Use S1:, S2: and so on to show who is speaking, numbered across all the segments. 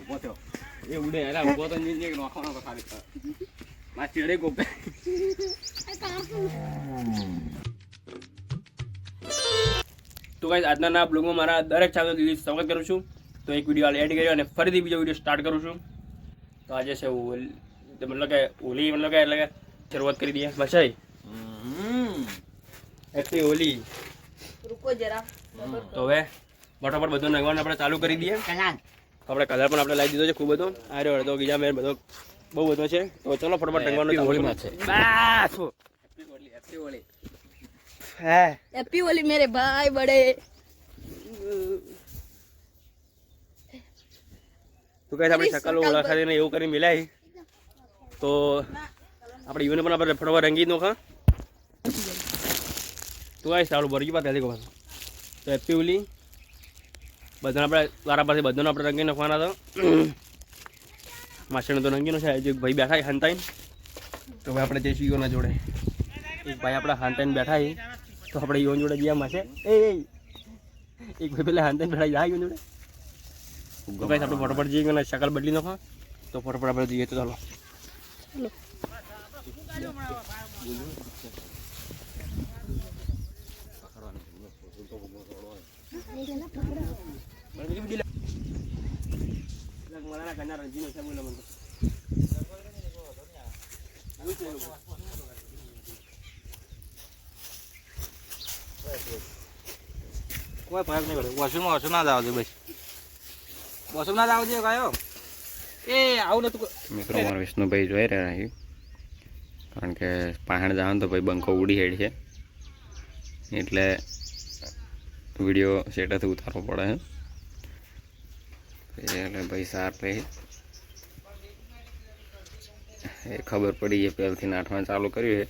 S1: ઉભો થયો એ ઉડે એલા ઉભો તો નીચે નોખવાનો તો ખાલી માં ચેડે ગોપે તો ગાઈસ આજના ના બ્લોગમાં મારા દરેક ચાહક દિલથી સ્વાગત કરું છું. તો એક વિડીયો એડ કર્યો અને ફરીથી બીજો વિડીયો સ્ટાર્ટ કરું છું. તો આજે છે મતલબ કે હોલી મતલબ કે એટલે કે શરૂઆત કરી દઈએ બસાઈ હેપી હોલી.
S2: રૂકો જરા
S1: તો હવે ફટાફટ બધું નગવાનું આપણે ચાલુ કરી દઈએ. આપણે કલર પણ આપણે લાવી દીધો છે ખૂબ બધો આ રહ્યો અડધો બીજા મેં બધો બહુ બધો છે. તો ચલો ફટાફટ રંગવાનું હોળીમાં છે. બસ હેપી હોલી
S2: हैप्पी होली मेरे भाई बड़े.
S1: તું કઈ આપણી શકલ ઓળખાતી ને એવું કરી મિલાય તો આપણે ઈવન પણ આપણે ફટાફટ રંગી નો ખા તું આવીશ સારું બરજી વાત હતી કહું. તો હેપી હોલી બધાને આપણે તારા પાસે બધાને આપણે રંગી નાખવાના તો માસણ તો રંગીનો છે. જે ભાઈ બેઠા હંતાઈ તો ભાઈ આપણે જઈશું ઈઓના જોડે. એક ભાઈ આપણા હંતાઈને બેઠા તો આપણે ઈવન જોડે ગયા માસે એક ભાઈ પેલા હંતાઈને બેઠા જાય ઈવન જોડે. તો ભાઈ આપણે ફટાફટ જઈએ અને શકલ બદલી નાખો તો ફટાફટ આપણે જઈએ. તો ચાલો કોઈ ફરક નહીં પડે. વોશરૂમમાં વોશરૂમ ના જ આવજો ભાઈ વોશરૂમ ના જ આવજો કયો એ આવું નતું મિત્રો. મારા વિષ્ણુભાઈ જોઈ રહ્યા છે કારણ કે પહાડ જવાનું તો ભાઈ બંકો ઉડી હેડ છે એટલે વિડીયો સેટથી ઉતારવો પડે છે. એટલે ભાઈ સાર રહે એ ખબર પડી એ પહેલથી નાઠવાનું ચાલુ કર્યું છે.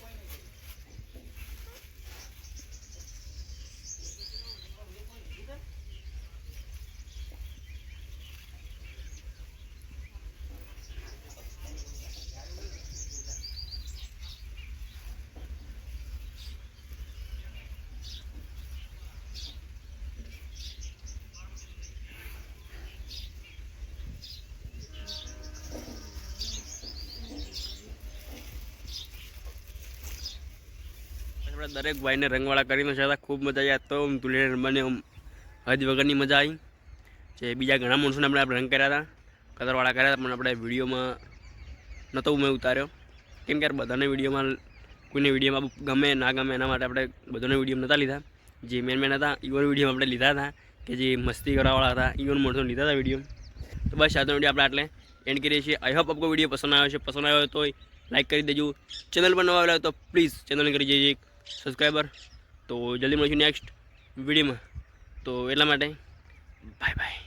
S1: દરેક ભાઈને રંગવાળા કરીને છે ખૂબ મજા આવી. તો ધૂળેટી રમવાની હદ વગરની મજા આવી છે. બીજા ઘણા માણસોને આપણે રંગ કર્યા હતા કલરવાળા કર્યા હતા પણ આપણે વિડીયોમાં નહોતો મેં ઉતાર્યો કેમ કે બધાને વિડીયોમાં કોઈને વિડીયોમાં ગમે ના ગમે એના માટે આપણે બધાને વિડીયો નહોતા લીધા. જે મેન હતા ઇવન વિડીયો આપણે લીધા હતા કે જે મસ્તી કરવાવાળા હતા ઇવન માણસો લીધા હતા વિડીયો. તો બસ આજનો વિડીયો આપણે આટલે એન્ડ કરીએ છીએ. આઈ હોપ આપકો વિડીયો પસંદ આવ્યો છે. પસંદ આવ્યો તો લાઈક કરી દેજો. ચેનલ પર નવા આવેલા તો પ્લીઝ ચેનલને કરી દેજો સબસ્ક્રાઈબર. તો જલ્દી મળીશું નેક્સ્ટ વિડીયોમાં. તો એટલા માટે બાય બાય.